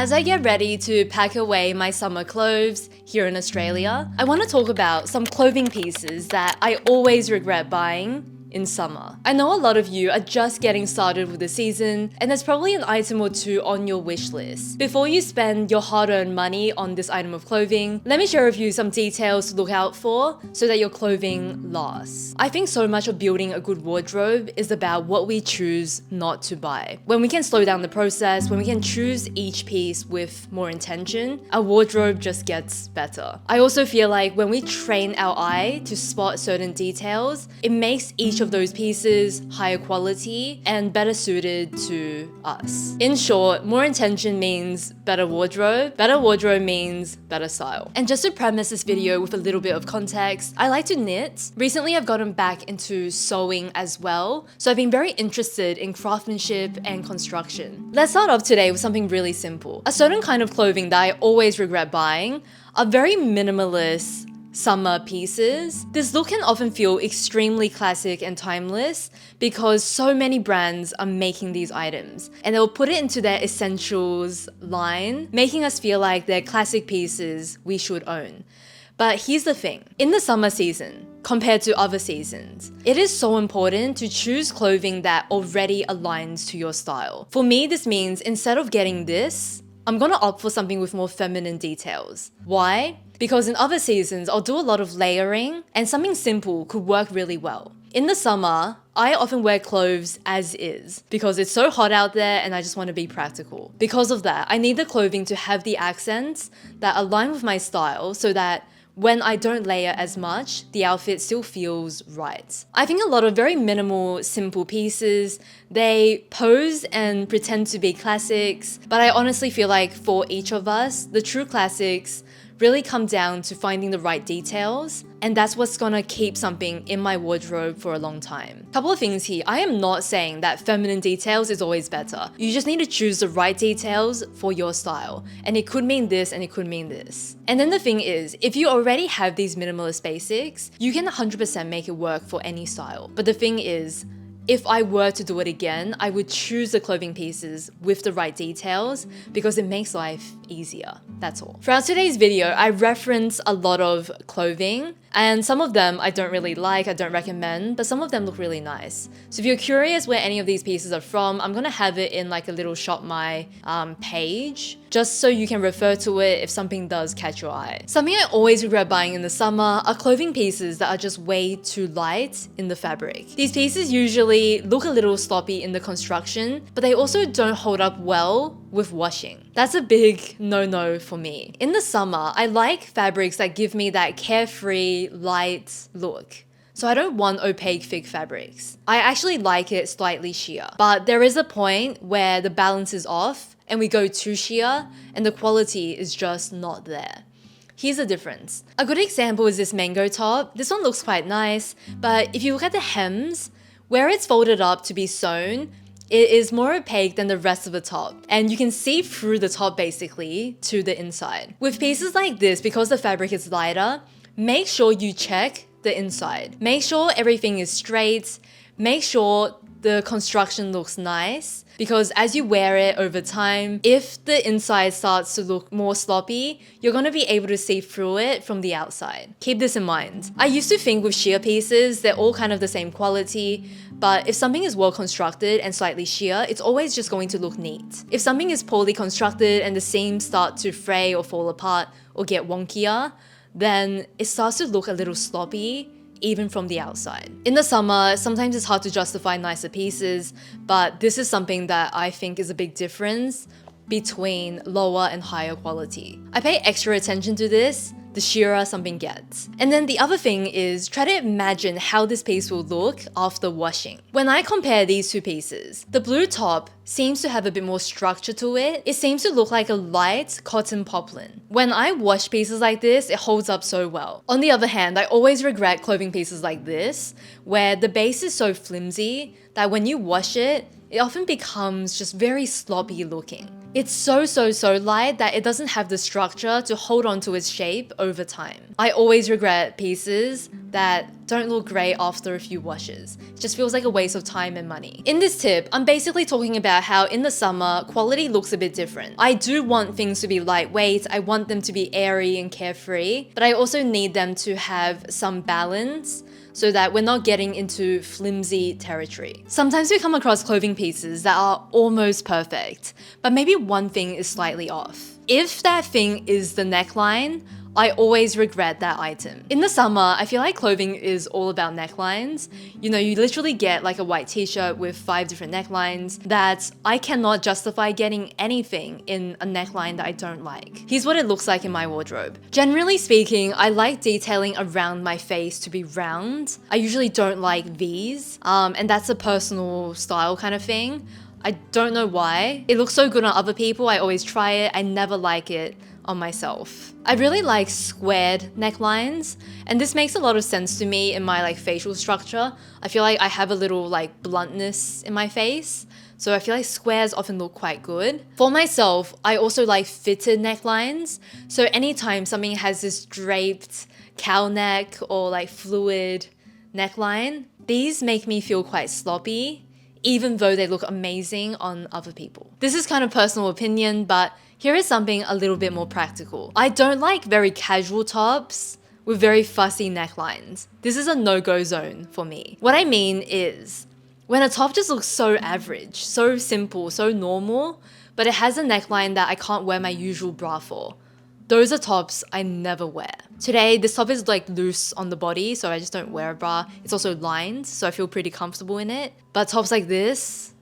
As I get ready to pack away my summer clothes here in Australia, I want to talk about some clothing pieces that I always regret buying in summer. I know a lot of you are just getting started with the season, and there's probably an item or two on your wish list. Before you spend your hard-earned money on this item of clothing, let me share with you some details to look out for so that your clothing lasts. I think so much of building a good wardrobe is about what we choose not to buy. When we can slow down the process, when we can choose each piece with more intention, our wardrobe just gets better. I also feel like when we train our eye to spot certain details, it makes each of those pieces higher quality and better suited to us. In short, more intention means better wardrobe means better style. And just to premise this video with a little bit of context, I like to knit. Recently I've gotten back into sewing as well, so I've been very interested in craftsmanship and construction. Let's start off today with something really simple. A certain kind of clothing that I always regret buying are very minimalist summer pieces. This look can often feel extremely classic and timeless because so many brands are making these items and they'll put it into their essentials line, making us feel like they're classic pieces we should own. But here's the thing, in the summer season, compared to other seasons, it is so important to choose clothing that already aligns to your style. For me, this means instead of getting this, I'm gonna opt for something with more feminine details. Why? Because in other seasons, I'll do a lot of layering and something simple could work really well. In the summer, I often wear clothes as is because it's so hot out there and I just want to be practical. Because of that, I need the clothing to have the accents that align with my style so that when I don't layer as much, the outfit still feels right. I think a lot of very minimal, simple pieces, they pose and pretend to be classics, but I honestly feel like for each of us, the true classics really come down to finding the right details, and that's what's gonna keep something in my wardrobe for a long time. Couple of things here, I am not saying that feminine details is always better. You just need to choose the right details for your style, and it could mean this and it could mean this. And then the thing is, if you already have these minimalist basics, you can 100% make it work for any style. But the thing is, if I were to do it again, I would choose the clothing pieces with the right details because it makes life easier, that's all. Throughout today's video, I reference a lot of clothing and some of them I don't really like, I don't recommend, but some of them look really nice. So if you're curious where any of these pieces are from, I'm gonna have it in like a little Shop My page, just so you can refer to it if something does catch your eye. Something I always regret buying in the summer are clothing pieces that are just way too light in the fabric. These pieces usually look a little sloppy in the construction, but they also don't hold up well with washing. That's a big no-no for me. In the summer, I like fabrics that give me that carefree, light look. So I don't want opaque thick fabrics. I actually like it slightly sheer, but there is a point where the balance is off and we go too sheer and the quality is just not there. Here's the difference. A good example is this mango top. This one looks quite nice, but if you look at the hems, where it's folded up to be sewn, it is more opaque than the rest of the top, and you can see through the top basically to the inside. With pieces like this, because the fabric is lighter, make sure you check the inside. Make sure everything is straight, make sure the construction looks nice, because as you wear it over time, if the inside starts to look more sloppy, you're gonna be able to see through it from the outside. Keep this in mind. I used to think with sheer pieces, they're all kind of the same quality, but if something is well constructed and slightly sheer, it's always just going to look neat. If something is poorly constructed and the seams start to fray or fall apart or get wonkier, then it starts to look a little sloppy even from the outside. In the summer, sometimes it's hard to justify nicer pieces, but this is something that I think is a big difference between lower and higher quality. I pay extra attention to this the sheerer something gets. And then the other thing is try to imagine how this piece will look after washing. When I compare these two pieces, the blue top seems to have a bit more structure to it. It seems to look like a light cotton poplin. When I wash pieces like this, it holds up so well. On the other hand, I always regret clothing pieces like this, where the base is so flimsy that when you wash it, it often becomes just very sloppy looking. It's so light that it doesn't have the structure to hold on to its shape over time. I always regret pieces that don't look great after a few washes. It just feels like a waste of time and money. In this tip, I'm basically talking about how in the summer, quality looks a bit different. I do want things to be lightweight, I want them to be airy and carefree, but I also need them to have some balance so that we're not getting into flimsy territory. Sometimes we come across clothing pieces that are almost perfect, but maybe one thing is slightly off. If that thing is the neckline, I always regret that item. In the summer, I feel like clothing is all about necklines. You know, you literally get like a white t-shirt with 5 different necklines that I cannot justify getting anything in a neckline that I don't like. Here's what it looks like in my wardrobe. Generally speaking, I like detailing around my face to be round. I usually don't like V's, and that's a personal style kind of thing. I don't know why. It looks so good on other people, I always try it, I never like it on myself. I really like squared necklines, and this makes a lot of sense to me in my like facial structure. I feel like I have a little like bluntness in my face, so I feel like squares often look quite good. For myself, I also like fitted necklines, so anytime something has this draped cow neck or like fluid neckline, these make me feel quite sloppy, even though they look amazing on other people. This is kind of personal opinion, but here is something a little bit more practical. I don't like very casual tops with very fussy necklines. This is a no-go zone for me. What I mean is, when a top just looks so average, so simple, so normal, but it has a neckline that I can't wear my usual bra for, those are tops I never wear. Today, this top is like loose on the body, so I just don't wear a bra. It's also lined, so I feel pretty comfortable in it. But tops like this,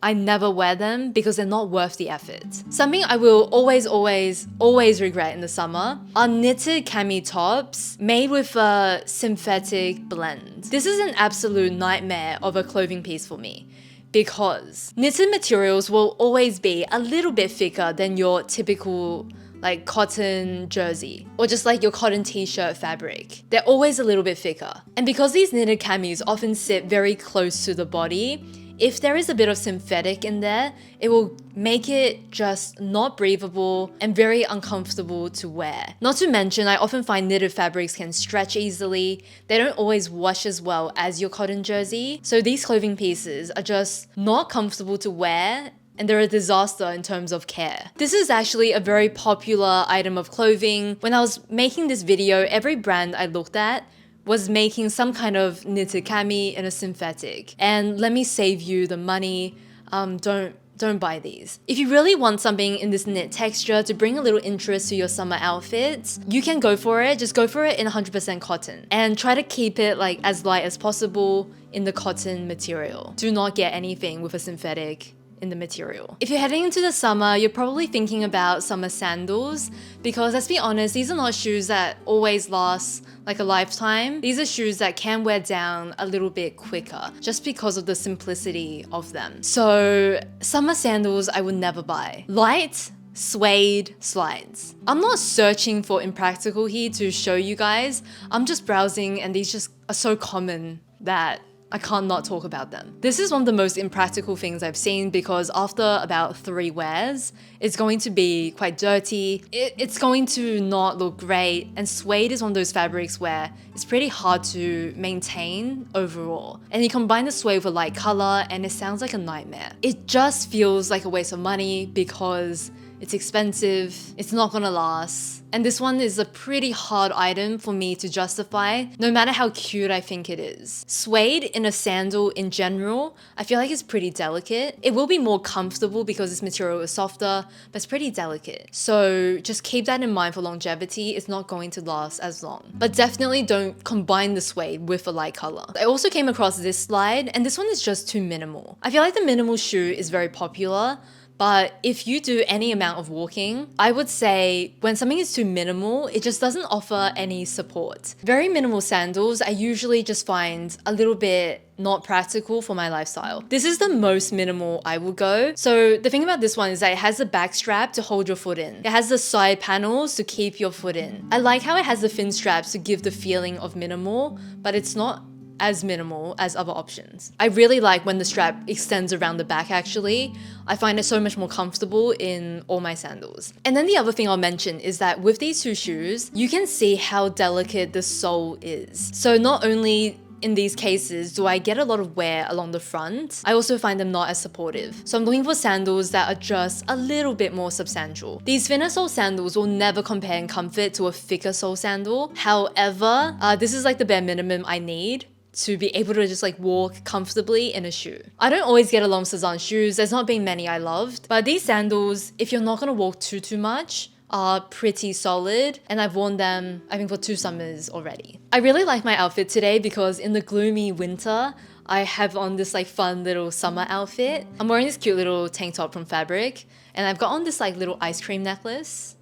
I never wear them because they're not worth the effort. Something I will always regret in the summer are knitted cami tops made with a synthetic blend. This is an absolute nightmare of a clothing piece for me, because knitted materials will always be a little bit thicker than your typical like cotton jersey or just like your cotton t-shirt fabric. They're always a little bit thicker. And because these knitted camis often sit very close to the body, if there is a bit of synthetic in there, it will make it just not breathable and very uncomfortable to wear. Not to mention, I often find knitted fabrics can stretch easily. They don't always wash as well as your cotton jersey. So these clothing pieces are just not comfortable to wear, and they're a disaster in terms of care. This is actually a very popular item of clothing. When I was making this video, every brand I looked at was making some kind of knitted cami in a synthetic. And let me save you the money, don't buy these. If you really want something in this knit texture to bring a little interest to your summer outfits, you can go for it. Just go for it in 100% cotton. And try to keep it like as light as possible in the cotton material. Do not get anything with a synthetic in the material. If you're heading into the summer, you're probably thinking about summer sandals, because let's be honest, these are not shoes that always last like a lifetime. These are shoes that can wear down a little bit quicker just because of the simplicity of them. So summer sandals I would never buy. Light suede slides. I'm not searching for impractical here to show you guys. I'm just browsing and these just are so common that I can't not talk about them. This is one of the most impractical things I've seen, because after about 3 wears, it's going to be quite dirty. It's going to not look great. And suede is one of those fabrics where it's pretty hard to maintain overall. And you combine the suede with a light color and it sounds like a nightmare. It just feels like a waste of money because it's expensive, it's not gonna last. And this one is a pretty hard item for me to justify, no matter how cute I think it is. Suede in a sandal in general, I feel like it's pretty delicate. It will be more comfortable because this material is softer, but it's pretty delicate. So just keep that in mind for longevity. It's not going to last as long. But definitely don't combine the suede with a light color. I also came across this slide, and this one is just too minimal. I feel like the minimal shoe is very popular, but if you do any amount of walking, I would say when something is too minimal, it just doesn't offer any support. Very minimal sandals, I usually just find a little bit not practical for my lifestyle. This is the most minimal I will go. So the thing about this one is that it has the back strap to hold your foot in. It has the side panels to keep your foot in. I like how it has the fin straps to give the feeling of minimal, but it's not as minimal as other options. I really like when the strap extends around the back actually. I find it so much more comfortable in all my sandals. And then the other thing I'll mention is that with these two shoes, you can see how delicate the sole is. So not only in these cases do I get a lot of wear along the front, I also find them not as supportive. So I'm looking for sandals that are just a little bit more substantial. These thinner sole sandals will never compare in comfort to a thicker sole sandal. However, this is like the bare minimum I need to be able to just like walk comfortably in a shoe. I don't always get along with Cezanne shoes. There's not been many I loved, but these sandals, if you're not gonna walk too much, are pretty solid, and I've worn them I think for 2 summers already. I really like my outfit today because in the gloomy winter, I have on this like fun little summer outfit. I'm wearing this cute little tank top from Fabric, and I've got on this like little ice cream necklace.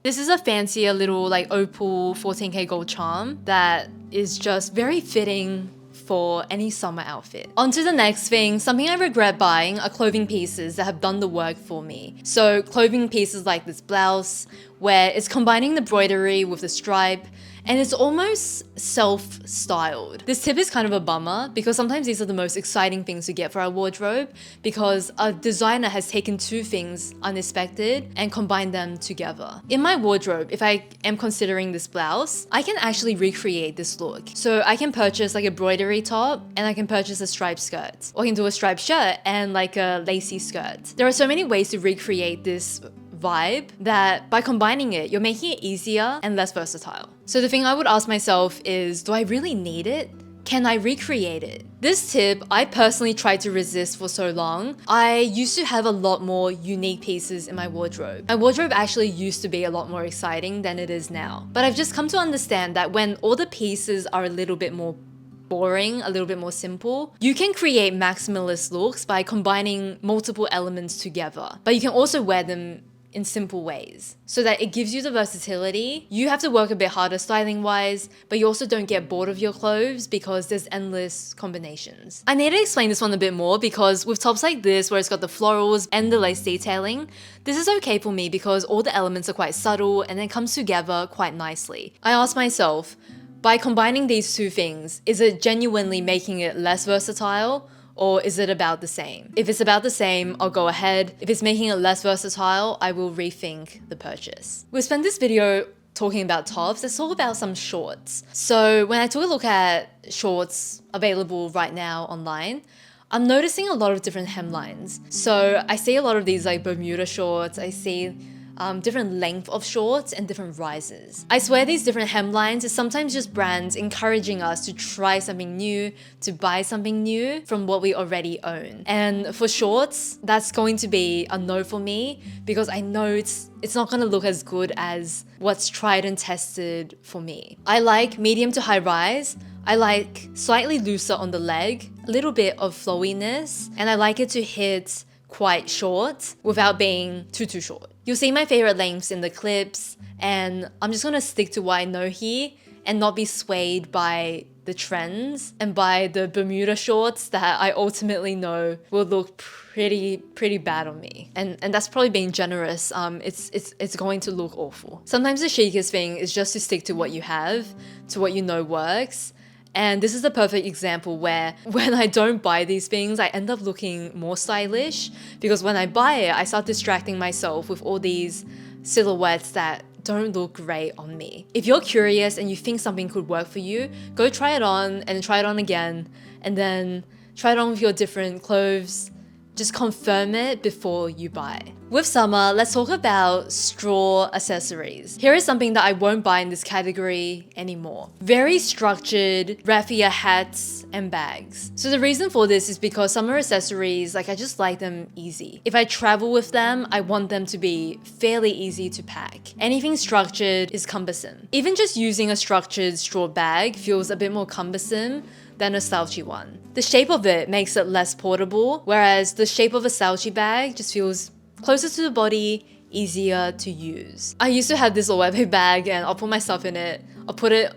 This is a fancier little like opal 14K gold charm that is just very fitting for any summer outfit. On to the next thing. Something I regret buying are clothing pieces that have done the work for me. So clothing pieces like this blouse, where it's combining the embroidery with the stripe, and it's almost self-styled. This tip is kind of a bummer because sometimes these are the most exciting things to get for our wardrobe because a designer has taken 2 things unexpected and combined them together. In my wardrobe, if I am considering this blouse, I can actually recreate this look. So I can purchase like a embroidery top, and I can purchase a striped skirt, or I can do a striped shirt and like a lacy skirt. There are so many ways to recreate this vibe that by combining it, you're making it easier and less versatile. So the thing I would ask myself is, do I really need it? Can I recreate it? This tip, I personally tried to resist for so long. I used to have a lot more unique pieces in my wardrobe. My wardrobe actually used to be a lot more exciting than it is now. But I've just come to understand that when all the pieces are a little bit more boring, a little bit more simple, you can create maximalist looks by combining multiple elements together. But you can also wear them in simple ways so that it gives you the versatility. You have to work a bit harder styling wise, but you also don't get bored of your clothes because there's endless combinations. I need to explain this one a bit more because with tops like this where it's got the florals and the lace detailing, this is okay for me because all the elements are quite subtle and it comes together quite nicely. I ask myself, by combining these 2 things, is it genuinely making it less versatile? Or is it about the same? If it's about the same, I'll go ahead. If it's making it less versatile, I will rethink the purchase. We've spent this video talking about tops. Let's talk about some shorts. So when I took a look at shorts available right now online, I'm noticing a lot of different hemlines. So I see a lot of these like Bermuda shorts. I see different length of shorts and different rises. I swear these different hemlines is sometimes just brands encouraging us to try something new, to buy something new from what we already own. And for shorts, that's going to be a no for me because I know it's not gonna look as good as what's tried and tested for me. I like medium to high rise. I like slightly looser on the leg, a little bit of flowiness, and I like it to hit quite short without being too short. You'll see my favorite lengths in the clips, and I'm just gonna stick to what I know here and not be swayed by the trends and by the Bermuda shorts that I ultimately know will look pretty bad on me. And that's probably being generous. It's going to look awful. Sometimes the chicest thing is just to stick to what you have, to what you know works. And this is a perfect example where when I don't buy these things, I end up looking more stylish because when I buy it, I start distracting myself with all these silhouettes that don't look great on me. If you're curious and you think something could work for you, go try it on and try it on again, and then try it on with your different clothes. Just confirm it before you buy. With summer, let's talk about straw accessories. Here is something that I won't buy in this category anymore. Very structured raffia hats and bags. So the reason for this is because summer accessories, like I just like them easy. If I travel with them, I want them to be fairly easy to pack. Anything structured is cumbersome. Even just using a structured straw bag feels a bit more cumbersome than a slouchy one. The shape of it makes it less portable, whereas the shape of a slouchy bag just feels closer to the body, easier to use. I used to have this Loewe bag and I'll put my stuff in it. I'll put it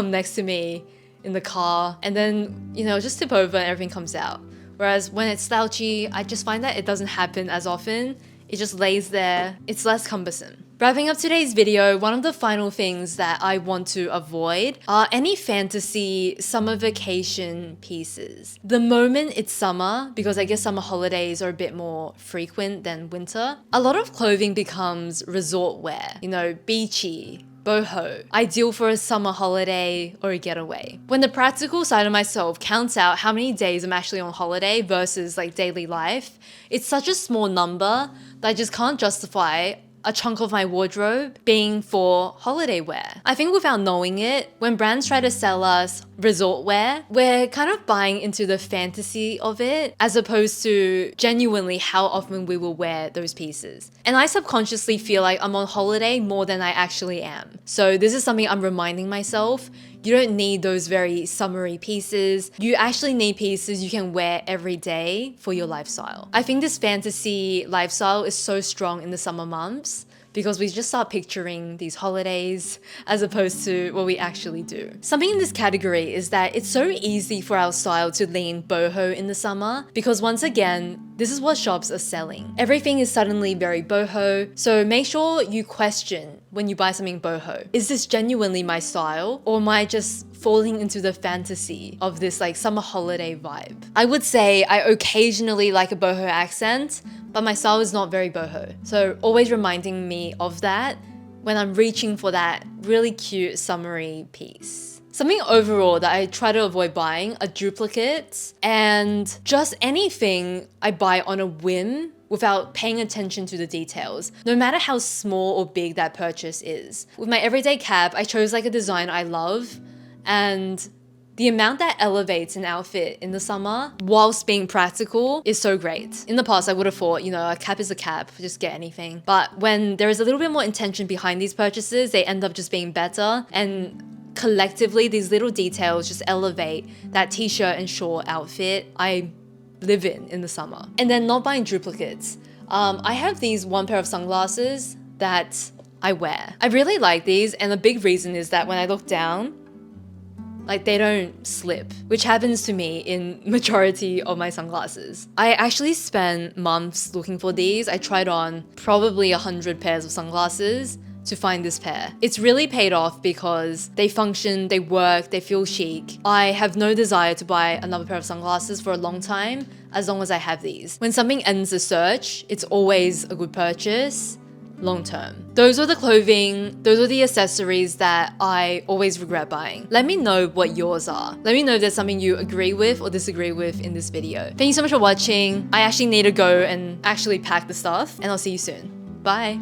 next to me in the car and then, just tip over and everything comes out. Whereas when it's slouchy, I just find that it doesn't happen as often It just lays there. It's less cumbersome. Wrapping up today's video, one of the final things that I want to avoid are any fantasy summer vacation pieces. The moment it's summer, because I guess summer holidays are a bit more frequent than winter, a lot of clothing becomes resort wear. You know, beachy, boho, ideal for a summer holiday or a getaway. When the practical side of myself counts out how many days I'm actually on holiday versus like daily life, it's such a small number that I just can't justify a chunk of my wardrobe being for holiday wear. I think without knowing it, when brands try to sell us resort wear, we're kind of buying into the fantasy of it as opposed to genuinely how often we will wear those pieces. And I subconsciously feel like I'm on holiday more than I actually am. So this is something I'm reminding myself. You don't need those very summery pieces. You actually need pieces you can wear every day for your lifestyle. I think this fantasy lifestyle is so strong in the summer months because we just start picturing these holidays as opposed to what we actually do. Something in this category is that it's so easy for our style to lean boho in the summer because once again, this is what shops are selling. Everything is suddenly very boho, so make sure you question when you buy something boho. Is this genuinely my style or am I just falling into the fantasy of this like summer holiday vibe? I would say I occasionally like a boho accent, but my style is not very boho. So always reminding me of that when I'm reaching for that really cute summery piece. Something overall that I try to avoid buying are duplicates and just anything I buy on a whim without paying attention to the details, no matter how small or big that purchase is. With my everyday cap, I chose like a design I love, and the amount that elevates an outfit in the summer whilst being practical is so great. In the past, I would have thought, you know, a cap is a cap, just get anything. But when there is a little bit more intention behind these purchases, they end up just being better. And collectively, these little details just elevate that t-shirt and short outfit I live in the summer. And then not buying duplicates. I have these one pair of sunglasses that I wear. I really like these, and the big reason is that when I look down, like they don't slip, which happens to me in majority of my sunglasses. I actually spent months looking for these. I tried on probably 100 pairs of sunglasses to find this pair. It's really paid off because they function, they work, they feel chic. I have no desire to buy another pair of sunglasses for a long time as long as I have these. When something ends the search, it's always a good purchase long term. Those are the clothing, those are the accessories that I always regret buying. Let me know what yours are. Let me know if there's something you agree with or disagree with in this video. Thank you so much for watching. I actually need to go and actually pack the stuff, and I'll see you soon. Bye.